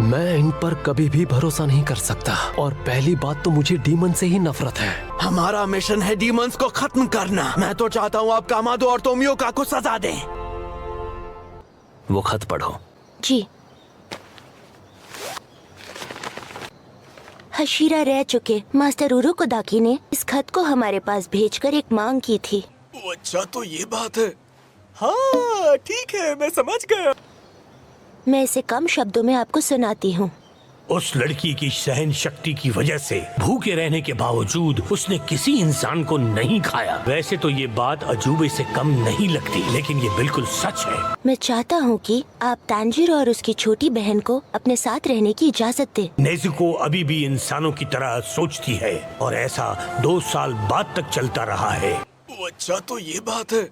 मैं इन पर कभी भी भरोसा नहीं कर सकता, और पहली बात तो मुझे डीमन से ही नफरत है। हमारा मिशन है डीमंस को खत्म करना। मैं तो चाहता हूँ आप कामादो और तोमियोका को सजा दें। वो खत पढ़ो। जी। हशीरा रह चुके मास्टर उरुकोदाकी ने इस खत को हमारे पास भेजकर एक मांग की थी। अच्छा, तो ये बात है। हाँ ठीक है, मैं समझ गया। मैं इसे कम शब्दों में आपको सुनाती हूँ। उस लड़की की सहन शक्ति की वजह से भूखे रहने के बावजूद उसने किसी इंसान को नहीं खाया। वैसे तो ये बात अजूबे से कम नहीं लगती, लेकिन ये बिल्कुल सच है। मैं चाहता हूँ कि आप तांजीरो और उसकी छोटी बहन को अपने साथ रहने की इजाजत दें। नेज़ुको अभी भी इंसानों की तरह सोचती है और ऐसा 2 साल बाद तक चलता रहा है। अच्छा, तो ये बात है।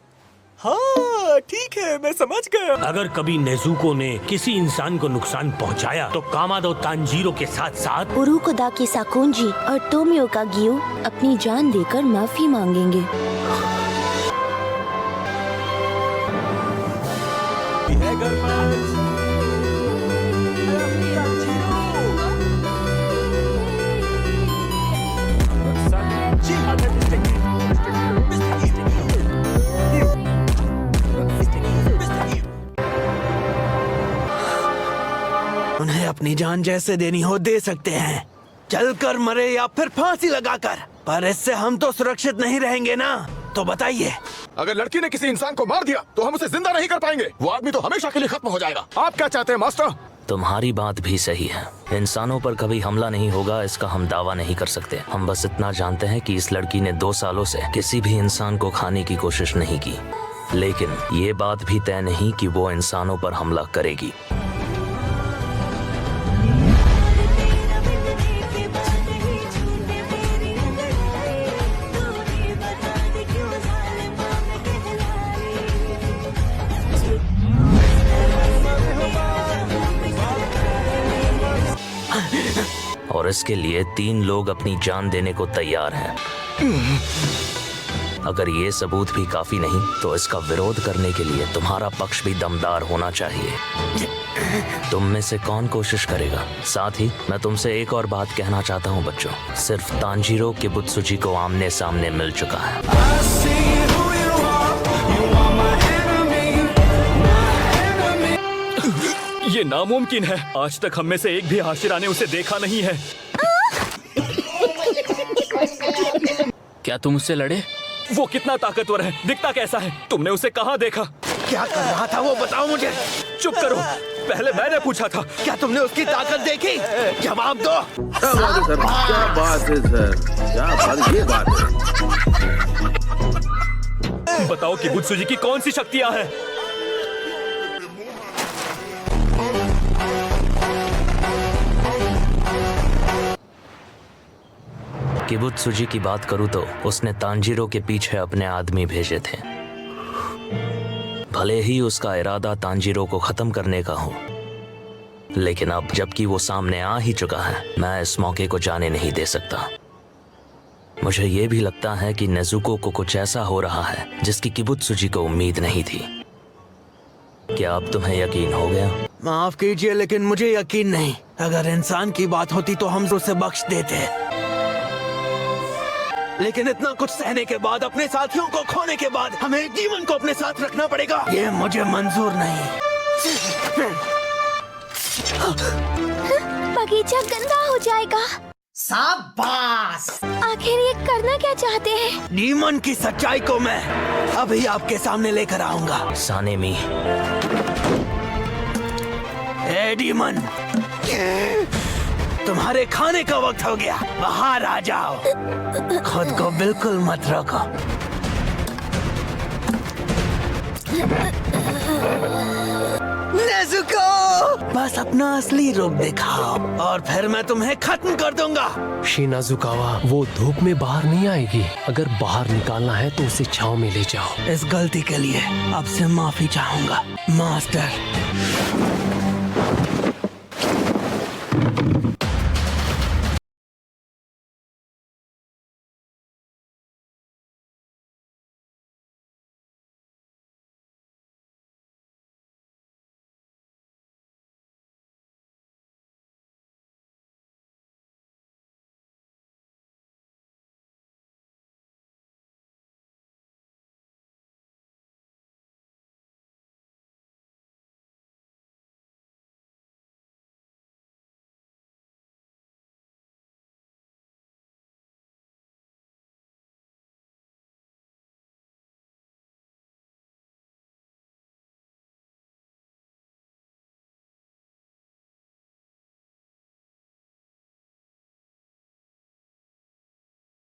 हाँ ठीक है, मैं समझ गया। अगर कभी नेज़ुको ने किसी इंसान को नुकसान पहुंचाया तो कामादो तांजीरो के साथ साथ उरुकोदाकी साकुंजी और तोमियोका गियो अपनी जान देकर माफी मांगेंगे। उन्हें अपनी जान जैसे देनी हो दे सकते हैं, चलकर मरे या फिर फांसी लगाकर, पर इससे हम तो सुरक्षित नहीं रहेंगे ना। तो बताइए, अगर लड़की ने किसी इंसान को मार दिया तो हम उसे जिंदा नहीं कर पाएंगे। वो आदमी तो हमेशा के लिए खत्म हो जाएगा। आप क्या चाहते हैं मास्टर? तुम्हारी बात भी सही है। इंसानों पर कभी हमला नहीं होगा, इसका हम दावा नहीं कर सकते। हम बस इतना जानते हैं कि इस लड़की ने 2 सालों से किसी भी इंसान को खाने की कोशिश नहीं की, लेकिन ये बात भी तय नहीं कि वो इंसानों पर हमला करेगी। और इसके लिए 3 लोग अपनी जान देने को तैयार हैं। अगर ये सबूत भी काफी नहीं तो इसका विरोध करने के लिए तुम्हारा पक्ष भी दमदार होना चाहिए। तुम में से कौन कोशिश करेगा? साथ ही मैं तुमसे एक और बात कहना चाहता हूँ बच्चों, सिर्फ तांजीरो किबुत्सुजी को आमने सामने मिल चुका है। ये नामुमकिन है। आज तक हम में से एक भी हाशिरा ने उसे देखा नहीं है। क्या तुम उससे लड़े? वो कितना ताकतवर है, दिखता कैसा है? तुमने उसे कहाँ देखा? क्या कर रहा था वो बताओ मुझे। चुप करो, पहले मैंने पूछा था। क्या तुमने उसकी ताकत देखी? जवाब दो। क्या बात है सर? क्या बात है सर? क्या बात, ये बात है। बताओ कि किबुत्सुजी की कौन सी शक्तियाँ हैं? किबुत्सुजी की बात करूँ तो उसने तांजीरो के पीछे अपने आदमी भेजे थे। भले ही उसका इरादा तांजीरो को खत्म करने का हो, लेकिन अब जबकि वो सामने आ ही चुका है, मैं इस मौके को जाने नहीं दे सकता। मुझे ये भी लगता है कि नेज़ुको को कुछ ऐसा हो रहा है जिसकी किबुत्सुजी को उम्मीद नहीं थी। क्या अब तुम्हें यकीन हो गया? माफ कीजिए, लेकिन मुझे यकीन नहीं। अगर इंसान की बात होती तो हम उसे बख्श देते, लेकिन इतना कुछ सहने के बाद, अपने साथियों को खोने के बाद, हमें डीमन को अपने साथ रखना पड़ेगा। ये मुझे मंजूर नहीं। बगीचा गंदा हो जाएगा। शाबाश! आखिर ये करना क्या चाहते हैं? डीमन की सच्चाई को मैं अभी आपके सामने लेकर आऊंगा। सानेमी, ए डीमन, तुम्हारे खाने का वक्त हो गया, बाहर आ जाओ। खुद को बिल्कुल मत रोको। नेज़ुको, बस अपना असली रूप दिखाओ और फिर मैं तुम्हें खत्म कर दूंगा। शिनाजुकावा, वो धूप में बाहर नहीं आएगी। अगर बाहर निकालना है तो उसे छांव में ले जाओ। इस गलती के लिए आपसे माफी चाहूंगा मास्टर।